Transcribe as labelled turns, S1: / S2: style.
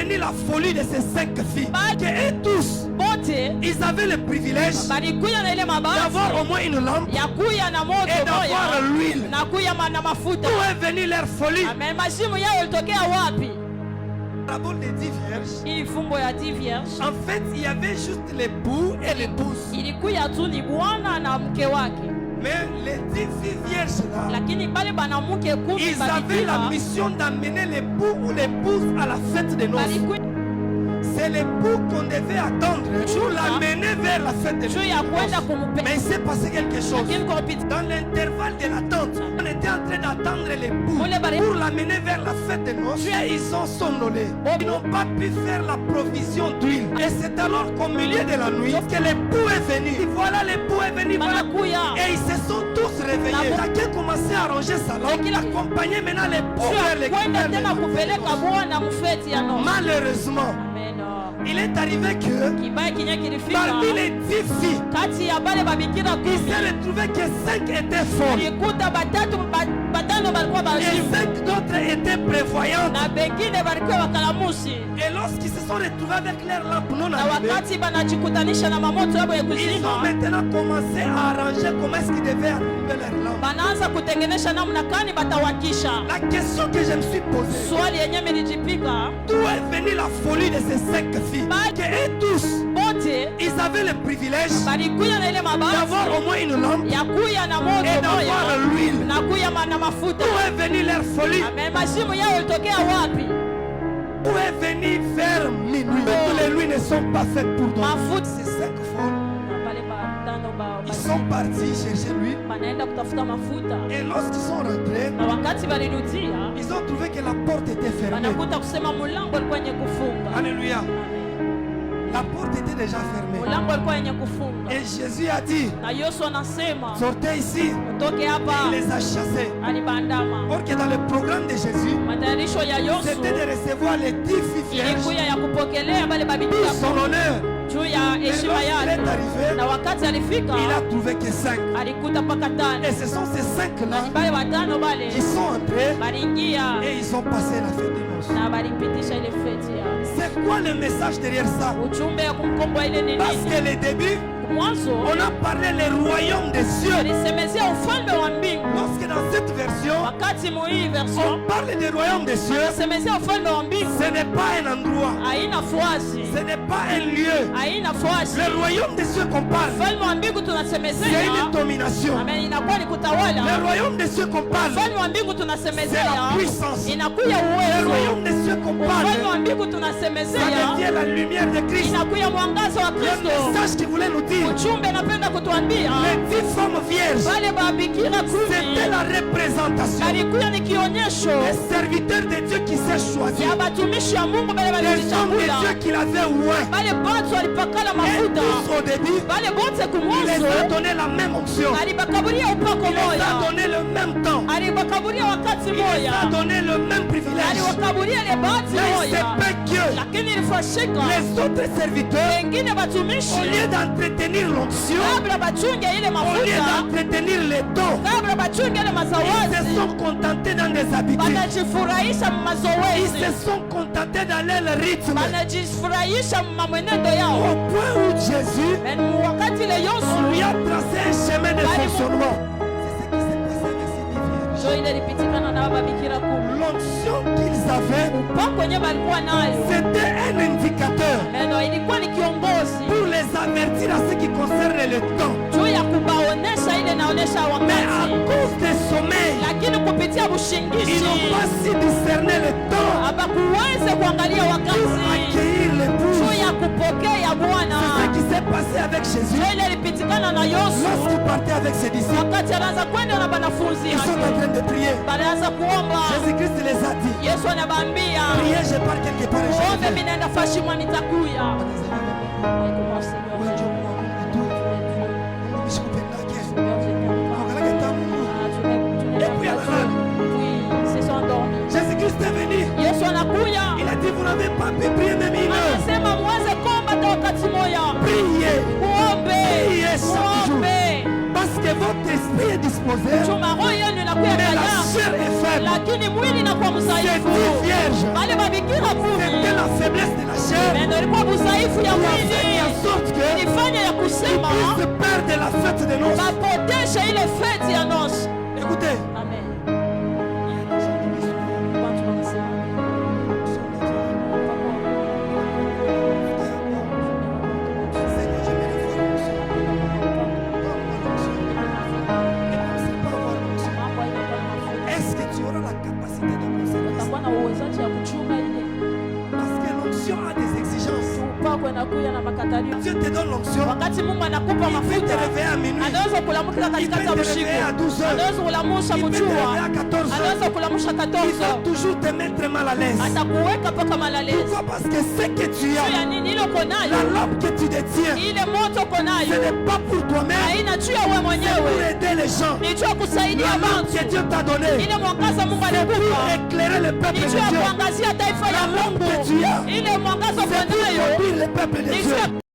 S1: venue la folie de ces 5 filles. Que eux tous, ils avaient le privilège d'avoir au moins une lampe et d'avoir l'huile. D'où est venue leur folie? Parabole des 10 vierges. En fait, il y avait juste l'époux et l'épouse. Mais les 10 filles vierges là, ils avaient la mission d'amener l'époux ou l'épouse à la fête des noces. C'est l'époux qu'on devait attendre pour l'amener vers la fête des noces. Mais il s'est passé quelque chose. Dans l'intervalle de l'attente, on était en train d'attendre l'époux pour l'amener vers la fête des noces. Et ils ont somnolé. Ils n'ont pas pu faire la provision d'huile. Et c'est alors qu'au milieu de la nuit que l'époux est venu. Et voilà, l'époux est venu. Voilà. Et ils se sont tous réveillés. Chacun commençait à ranger sa lampe. Il accompagnait maintenant l'époux vers les malheureusement, il est arrivé que parmi les 10 filles, il s'est retrouvé que 5 étaient folles et 5 d'autres étaient prévoyantes. Et lorsqu'ils se sont retrouvés avec leur lampe non allumée, ils ont maintenant commencé à arranger comment est-ce qu'ils devaient allumer leur lampe. La question que je me suis posée, d'où est venue la folie de ces 5 filles? Que eux tous, ils avaient le privilège d'avoir au moins une lampe et d'avoir l'huile. D'où est venue leur folie? Où est venu vers minuit? Toutes les nuits ne sont pas faites pour dormir. Ces 5 folles, ils sont partis chercher l'huile. Et lorsqu'ils sont rentrés, ils ont trouvé que la porte était fermée. Alléluia. La porte était déjà fermée. Et Jésus a dit, sortez ici. Il les a chassés. Or que dans le programme de Jésus, c'était de recevoir les 10 filles vierges pour son honneur. Et lorsqu'il est arrivé, il a trouvé que 5. Et ce sont ces 5-là qui sont entrés et ils ont passé la fête des noces. C'est quoi le message derrière ça? Parce que le début, on a parlé le royaume des cieux. Lorsque dans cette version, on parle du royaume des cieux, ce n'est pas un endroit, ce n'est pas un lieu. Le royaume des cieux qu'on parle, c'est une domination. Le royaume des cieux qu'on parle, c'est la puissance. Le royaume des cieux qu'on parle, ça devient la lumière de Christ. Le message qu'il voulait nous dire, les 10 femmes vierges, c'était la représentation des serviteurs de Dieu qui s'est choisi, des hommes de Dieu qu'il avait oué. Et tous au début, il les a donné la même onction, il les a donné le même temps, il les a donné le même privilège. Mais il se peut que les autres serviteurs, au lieu d'entretenir l'onction, au lieu d'entretenir les dons, ils se sont contentés dans des habitudes, ils se sont contentés dans leur rythme, au point où Jésus, on lui a tracé un chemin de fonctionnement. C'est ce qui s'est passé avec ces 10 vierges. L'onction qu'ils avaient, c'était un indicateur pour les avertir à ce qui concerne le temps. Mais à cause des sommeils, ils n'ont pas su discerner le temps pour accueillir l'épouse. C'est ce qui s'est passé avec Jésus. Lorsqu'il partait avec ses disciples, ils sont en train de prier. Jésus-Christ les a dit, priez, je pars quelque part et je Jésus-Christ est venu. Il a dit, vous n'avez pas pu prier même une heure. Priez. Priez chaque jour. Parce que votre esprit est disposé, mais la chair est faible. C'est 10 vierges. C'était la faiblesse ilikuwa udhaifu ya mwili
S2: en sorte que
S1: ilifanya ya kusema
S2: ils se perdent la fête des noces.
S1: wapoteshe ile fete ya noce.
S2: Écoutez,
S1: Amen.
S2: est-ce que tu auras la capacité de conserver ça? Parce que l'onction a des exigences. Dieu te donne l'onction.
S1: Wakati Mungu anakupa
S2: Il peut
S1: mafuta,
S2: te réveiller à minuit.
S1: anaweza kulamuka katikati ya
S2: Il peut te
S1: usiku,
S2: réveiller à 12 heures.
S1: anaweza kulamusha
S2: Il peut te
S1: mchua,
S2: réveiller à 14 heures.
S1: anaweza kulamusha
S2: Il
S1: 14
S2: va toujours te mettre mal à l'aise.
S1: atakuweka mpaka malalezi.
S2: Pourquoi? Parce que ce que tu
S1: Juu
S2: as,
S1: ya nini? Ile uko
S2: la
S1: nayo,
S2: lampe que tu détiens,
S1: ile moto uko
S2: ce
S1: nayo
S2: n'est pas pour toi-même,
S1: haina juu ya wewe
S2: c'est pour
S1: mwenyewe,
S2: aider les gens.
S1: ni juu ya kusaidia
S2: La lampe que
S1: watu.
S2: Dieu t'a donnée,
S1: Ile mwangaza Mungu
S2: c'est pour
S1: alikupa
S2: éclairer le peuple
S1: ni
S2: de
S1: juu ya
S2: Dieu.
S1: kuangazia taifa ya
S2: La lampe
S1: Mungu.
S2: que tu as,
S1: Ile mwangaza uko
S2: c'est pour
S1: nayo
S2: conduire le peuple de
S1: ni juu
S2: Dieu.
S1: ya